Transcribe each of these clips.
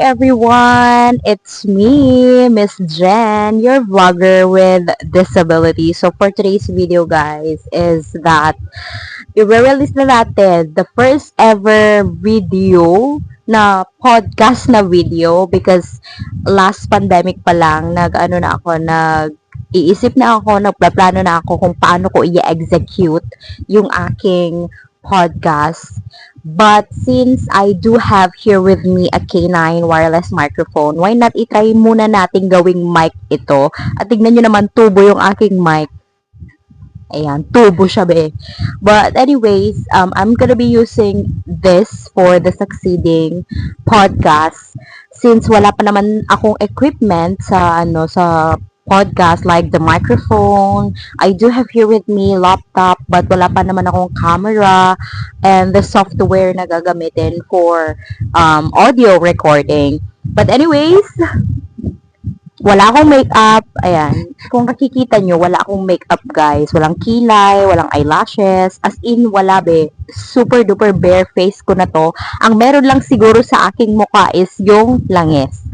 everyone! It's me, Miss Jen, your vlogger with disability. So for today's video guys is that i-release na natin the first ever video na podcast na video because last pandemic pa lang iisip na ako, nagpaplano na ako kung paano ko i-execute yung aking podcast. But since I do have here with me a K9 wireless microphone, why not itry muna natin gawing mic ito? At tignan nyo naman, tubo yung aking mic. Ayan, tubo siya be. But anyways, I'm gonna be using this for the succeeding podcast since wala pa naman akong equipment sa podcast like the microphone. I do have here with me laptop but wala pa naman akong camera and the software na gagamitin for audio recording. But anyways, wala akong makeup. Ayan. Kung nakikita nyo, wala akong makeup guys. Walang kilay, walang eyelashes. As in, wala be. Super duper bare face ko na to. Ang meron lang siguro sa aking mukha is yung langis.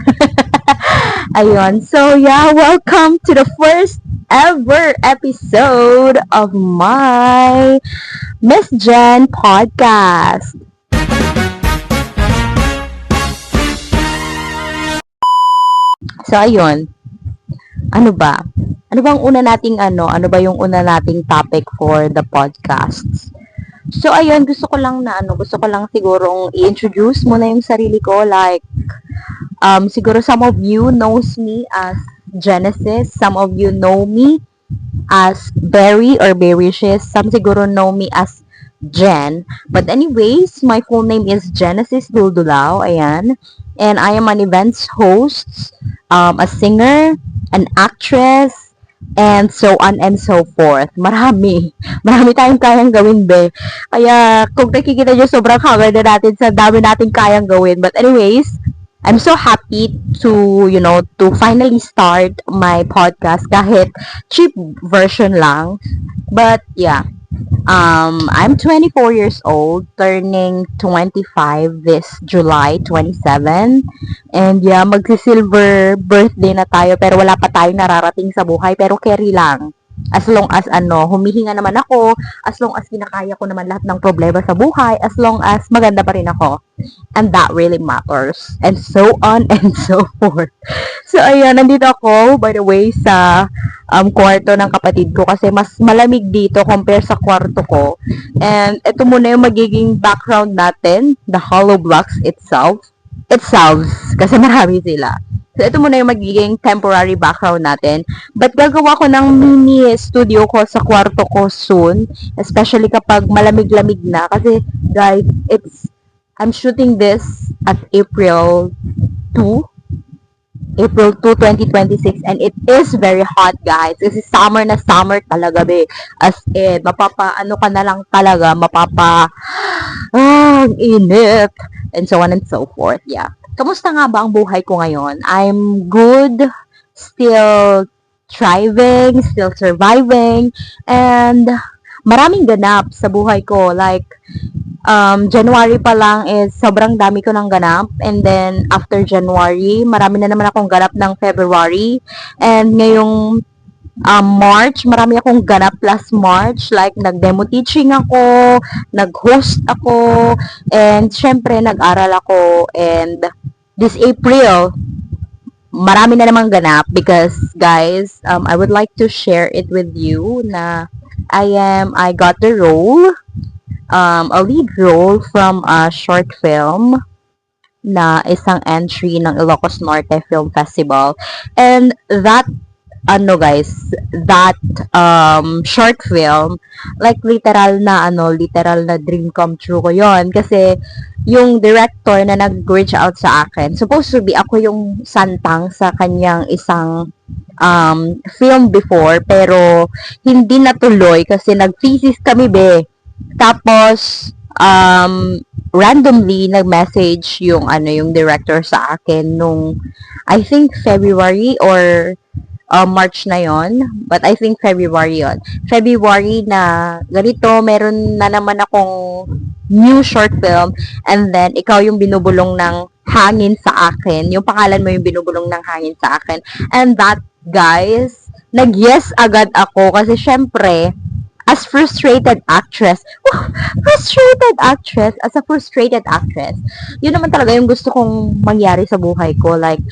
Ayun. So, yeah, welcome to the first ever episode of my Miss Jen podcast. So, ayun. Ano ba? Ano ba yung una nating topic for the podcasts? So, ayun, gusto ko lang sigurong i-introduce muna yung sarili ko. Like, siguro some of you knows me as Genesis. Some of you know me as Berry or Berricious. Some siguro know me as Jen. But anyways, my full name is Genesis Duldulao. Ayan. And I am an events host, a singer, an actress, and so on and so forth. Marami tayong kayang gawin, be. Kaya, kung nakikita nyo, sobrang cover na natin sa dami natin kayang gawin. But anyways, I'm so happy to finally start my podcast kahit cheap version lang. But yeah, I'm 24 years old, turning 25 this July 27. And yeah, magsi-silver birthday na tayo pero wala pa tayong nararating sa buhay pero carry lang. As long as humihinga naman ako, as long as kinakaya ko naman lahat ng problema sa buhay, as long as maganda pa rin ako. And that really matters. And so on and so forth. So, ayun, nandito ako, by the way, sa kwarto ng kapatid ko kasi mas malamig dito compare sa kwarto ko. And ito muna yung magiging background natin, the hollow blocks itself. Kasi marami sila. So, ito muna yung magiging temporary background natin. But gagawa ko ng mini studio ko sa kwarto ko soon. Especially kapag malamig-lamig na. Kasi, guys, I'm shooting this at April 2, 2026. And it is very hot, guys. Kasi summer na summer talaga, be. As in, ka na lang talaga. Ang init. And so on and so forth, yeah. Kamusta nga ba ang buhay ko ngayon? I'm good, still thriving, still surviving, and maraming ganap sa buhay ko. Like, January pa lang is sobrang dami ko ng ganap. And then, after January, marami na naman akong ganap ng February. And ngayong March, marami akong ganap last March. Like, nag-demo teaching ako, nag-host ako, and syempre, nag-aral ako. And this April, marami na namang ganap because, guys, I would like to share it with you na I got the role, a lead role from a short film na isang entry ng Ilocos Norte Film Festival. And that short film, like literal na dream come true ko yon kasi yung director na nag-reach out sa akin, supposed to be ako yung santang sa kanyang isang film before pero hindi natuloy kasi nag-thesis kami, be. Tapos randomly nag-message yung director sa akin nung I think February or March na yon, but I think February yon. February na ganito, meron na naman akong new short film and then ikaw yung binubulong ng hangin sa akin. Yung pangalan mo yung binubulong ng hangin sa akin. And that, guys, nag-yes agad ako kasi syempre, as as a frustrated actress, yun naman talaga yung gusto kong mangyari sa buhay ko. Like,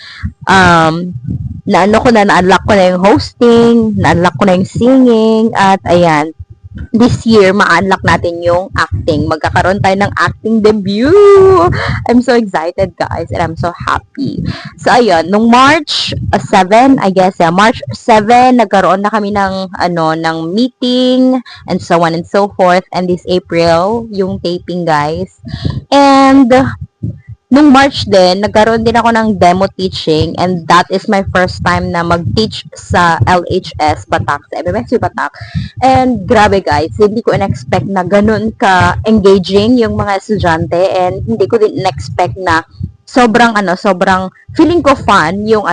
na-unlock ko na yung hosting, na-unlock ko na yung singing, at ayan, this year, ma-unlock natin yung acting. Magkakaroon tayo ng acting debut. I'm so excited, guys, and I'm so happy. So, ayun, nung March 7, I guess, yeah, March 7, nagkaroon na kami ng, ng meeting, and so on and so forth. And this April, yung taping, guys. And, nung March din, nagkaroon din ako ng demo teaching, and that is my first time na mag-teach sa LHS Batak, sa MMSU Batak. And grabe, guys, hindi ko in-expect na ganun ka-engaging yung mga estudyante, and hindi ko din in-expect na sobrang feeling ko fun yung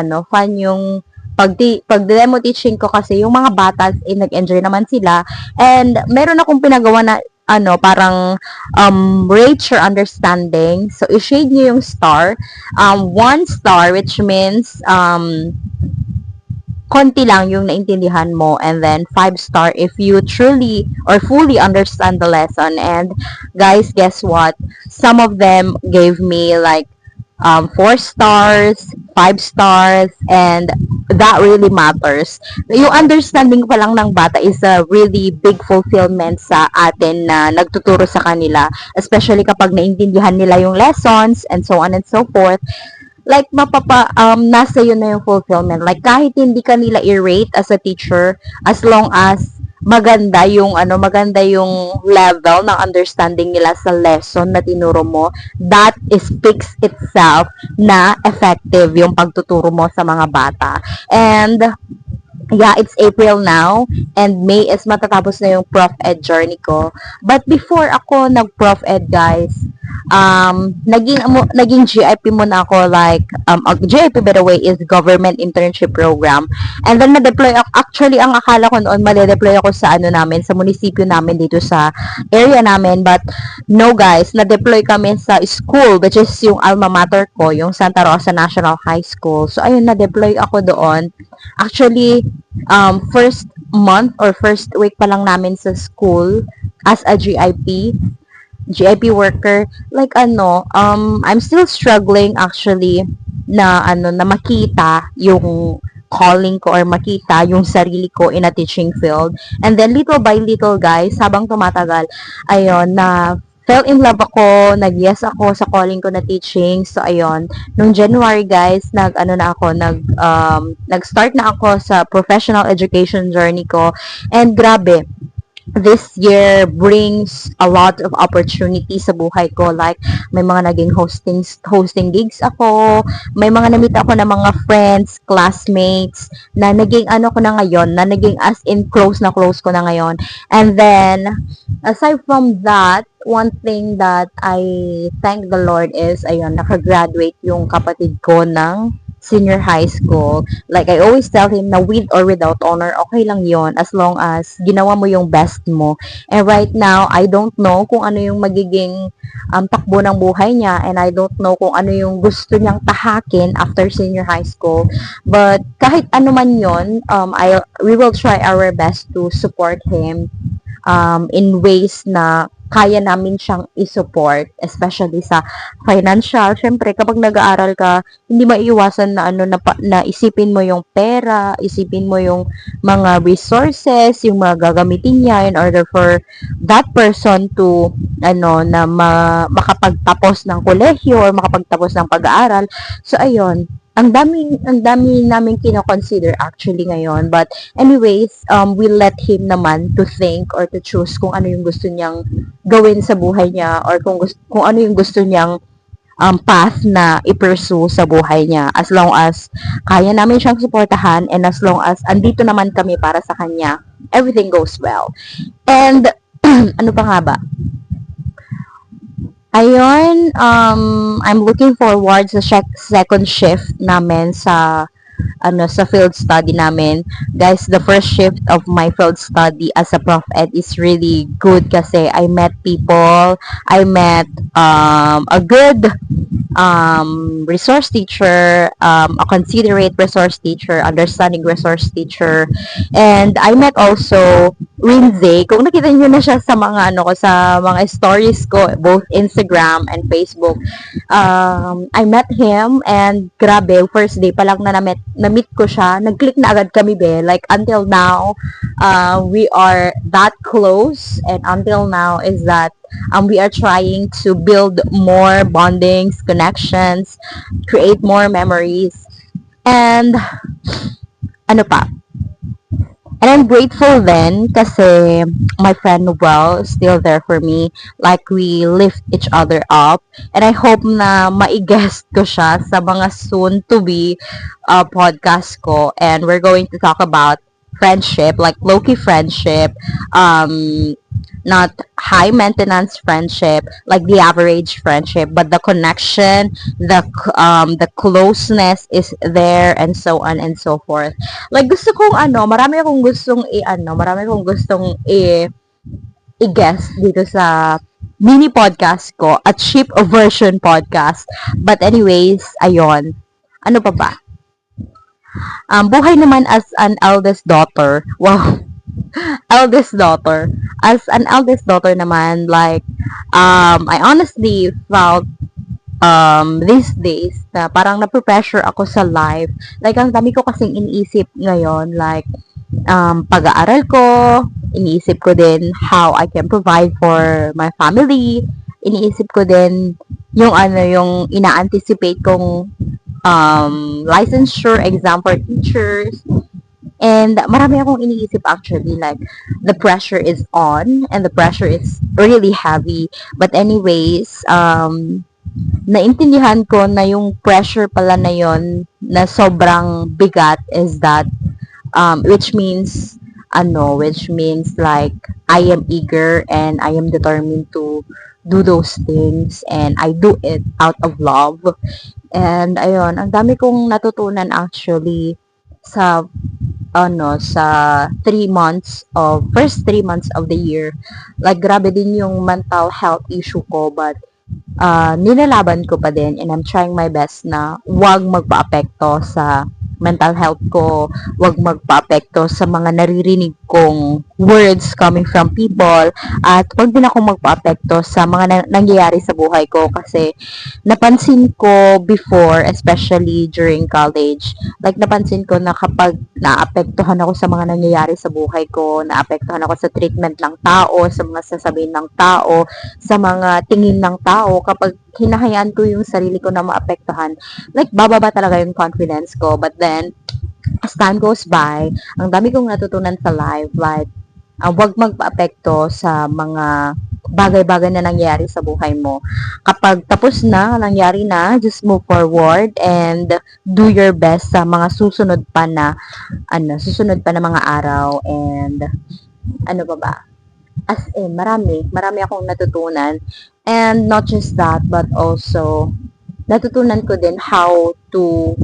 pag-demo teaching ko, kasi yung mga bata nag-enjoy naman sila, and meron akong pinagawa na parang rate your understanding. So, i-shade nyo yung star. 1 star, which means konti lang yung naintindihan mo, and then 5 star if you truly or fully understand the lesson. And guys, guess what? Some of them gave me like 4 stars, 5 stars, and that really matters. Yung understanding pa lang ng bata is a really big fulfillment sa atin na nagtuturo sa kanila, especially kapag naintindihan nila yung lessons and so on and so forth. Like, nasa yun na yung fulfillment. Like, kahit hindi ka nila i-rate as a teacher, as long as maganda yung level ng understanding nila sa lesson na tinuro mo, that speaks itself na effective yung pagtuturo mo sa mga bata. And yeah, it's April now, and May is matatapos na yung Prof Ed journey ko. But before ako nag-Prof Ed, guys, naging GIP muna ako, like, GIP, by the way, is Government Internship Program. And then na-deploy ako, actually, ang akala ko noon, mali-deploy ako sa sa munisipyo namin dito sa area namin. But no, guys, na-deploy kami sa school, which is yung alma mater ko, yung Santa Rosa National High School. So, ayun, na-deploy ako doon. Actually, first month or first week pa lang namin sa school as a GIP worker, like I'm still struggling actually na makita yung calling ko or makita yung sarili ko in a teaching field. And then little by little, guys, habang tumatagal, ayun, na fell in love ako, nag-yes ako sa calling ko na teaching. So, ayun, nung January, guys, nag-start na ako sa professional education journey ko. And grabe, this year brings a lot of opportunities sa buhay ko. Like, may mga naging hosting gigs ako, may mga namit ako ng mga friends, classmates, na naging ko na ngayon, na naging as in close ko na ngayon. And then, aside from that, one thing that I thank the Lord is, ayun, nakagraduate yung kapatid ko ng senior high school. Like, I always tell him na with or without honor, okay lang yon, as long as ginawa mo yung best mo. And right now, I don't know kung ano yung magiging takbo ng buhay niya, and I don't know kung ano yung gusto niyang tahakin after senior high school. But kahit ano man yon, we will try our best to support him in ways na kaya namin siyang i-support, especially sa financial. Syempre, kapag nag-aaral ka, hindi maiiwasan na na isipin mo yung pera, isipin mo yung mga resources, yung mga gagamitin niya in order for that person to makapagtapos ng kolehiyo or makapagtapos ng pag-aaral. So, ayun, ang dami namin kino-consider actually ngayon. But anyways, we let him naman to think or to choose kung ano yung gusto niyang gawin sa buhay niya, or kung ano yung gusto niyang path na i-pursue sa buhay niya. As long as kaya namin siyang suportahan, and as long as andito naman kami para sa kanya, everything goes well. And ano pa nga ba? Ayun, I'm looking forward sa second shift namin sa sa field study namin. Guys, the first shift of my field study as a prof ed is really good kasi I met people, I met a good resource teacher, a considerate resource teacher, understanding resource teacher, and I met also Rinze. Kung nakita niyo na siya sa mga sa mga stories ko, both Instagram and Facebook, I met him and grabe, first day pa lang na-meet ko siya, nag-click na agad kami like until now, we are that close, and until now is that we are trying to build more bondings, connections, create more memories, and ano pa. And I'm grateful then kasi my friend Noel is still there for me. Like, we lift each other up. And I hope na mai-guest ko siya sa mga soon-to-be podcast ko. And we're going to talk about friendship, like low-key friendship, not high maintenance friendship like the average friendship, but the connection, the closeness is there, and so on and so forth. Like, gusto kong marami akong gustong i-guess dito sa mini podcast ko, a cheap version podcast. But anyways, ayon, ano pa ba? Buhay naman as an eldest daughter. Wow. Eldest daughter. As an eldest daughter naman, like, I honestly felt these days na parang nape-pressure ako sa life. Like, ang dami ko kasing iniisip ngayon, like, pag-aaral ko, iniisip ko din how I can provide for my family, iniisip ko din yung yung ina-anticipate kong licensure exam for teachers. And marami akong iniisip actually, like, the pressure is on and the pressure is really heavy. But anyways, naintindihan ko na yung pressure pala na yon na sobrang bigat is that, which means like, I am eager and I am determined to do those things, and I do it out of love. And ayun, ang dami kong natutunan actually sa sa 3 months of first 3 months of the year. Like, grabe din yung mental health issue ko, but nilalaban ko pa din, and I'm trying my best na wag magpaapekto sa mental health ko, wag magpaapekto sa mga naririnig kong words coming from people, at wag din ako magpaapekto sa mga nangyayari sa buhay ko. Kasi napansin ko before, especially during college, like, napansin ko na kapag naapektuhan ako sa mga nangyayari sa buhay ko, naapektuhan ako sa treatment ng tao, sa mga sasabihin ng tao, sa mga tingin ng tao, kapag hinahayaan ko yung sarili ko na maapektuhan, like, bababa talaga yung confidence ko. But then, as time goes by, ang dami kong natutunan sa life, like, wag magpaapekto sa mga bagay-bagay na nangyari sa buhay mo. Kapag tapos na, nangyari na, just move forward and do your best sa mga susunod pa na mga araw. And ano ba? As in, marami akong natutunan. And not just that, but also, natutunan ko din how to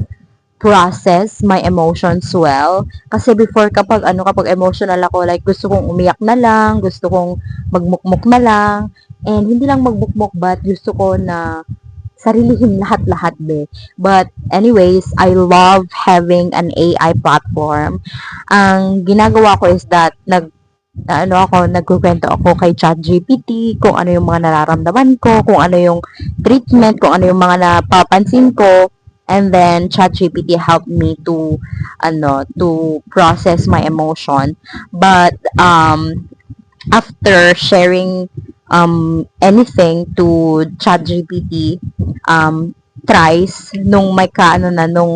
process my emotions well. Kasi before, kapag emotional ako, like, gusto kong umiyak na lang, gusto kong magmukmuk na lang, and hindi lang magmukmuk, but gusto ko na sarilihin lahat-lahat But anyways, I love having an AI platform. Ang ginagawa ko is that nagkukwento ako kay ChatGPT kung ano yung mga nararamdaman ko, kung ano yung treatment, kung ano yung mga napapansin ko, and then ChatGPT helped me to process my emotion. But after sharing anything to ChatGPT, thrice, nung nung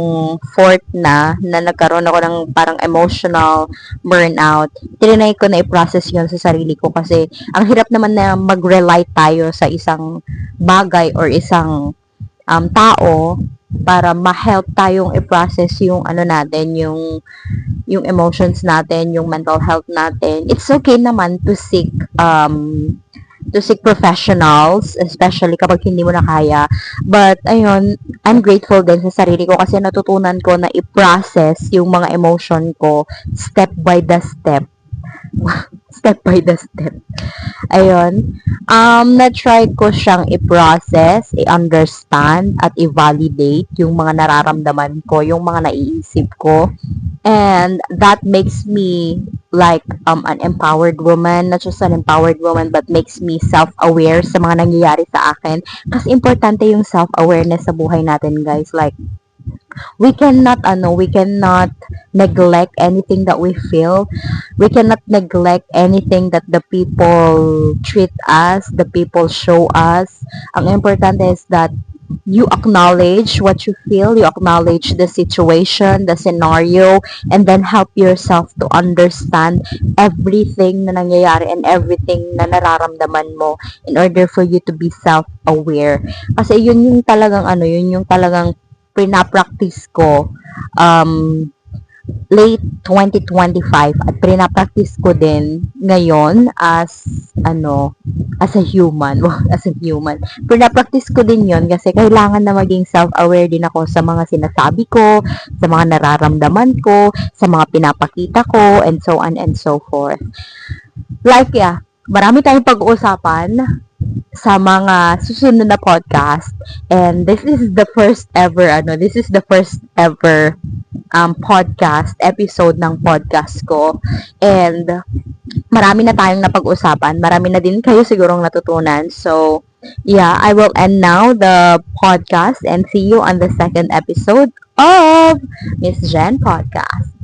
fourth na nagkaroon ako ng parang emotional burnout, tinry ko na i-process yun sa sarili ko, kasi ang hirap naman na mag-rely tayo sa isang bagay or isang tao para ma-help tayong i-process yung natin, yung emotions natin, yung mental health natin. It's okay naman to seek to seek professionals, especially kapag hindi mo na kaya. But, ayun, I'm grateful din sa sarili ko kasi natutunan ko na i-process yung mga emotion ko step by the step. Step by the step. Ayun. Na-try ko siyang i-process, i-understand, at i-validate yung mga nararamdaman ko, yung mga naiisip ko. And that makes me like an empowered woman, not just an empowered woman, but makes me self-aware sa mga nangyayari sa akin. Kasi importante yung self-awareness sa buhay natin, guys. Like, we cannot neglect anything that we feel. We cannot neglect anything that the people treat us, the people show us. Ang importante is that you acknowledge what you feel, you acknowledge the situation, the scenario, and then help yourself to understand everything na nangyayari and everything na nararamdaman mo in order for you to be self-aware. Kasi yun yung talagang pinapractice ko late 2025 at pinapractice ko din ngayon as a human. As a human. Pinapractice ko din yon kasi kailangan na maging self-aware din ako sa mga sinasabi ko, sa mga nararamdaman ko, sa mga pinapakita ko, and so on and so forth. Like, yeah, marami tayong pag-uusapan sa mga susunod na podcast, and this is the first ever podcast episode ng podcast ko, and marami na tayong napag-usapan, marami na din kayo sigurong natutunan. So yeah, I will end now the podcast and see you on the second episode of Miss Jen Podcast.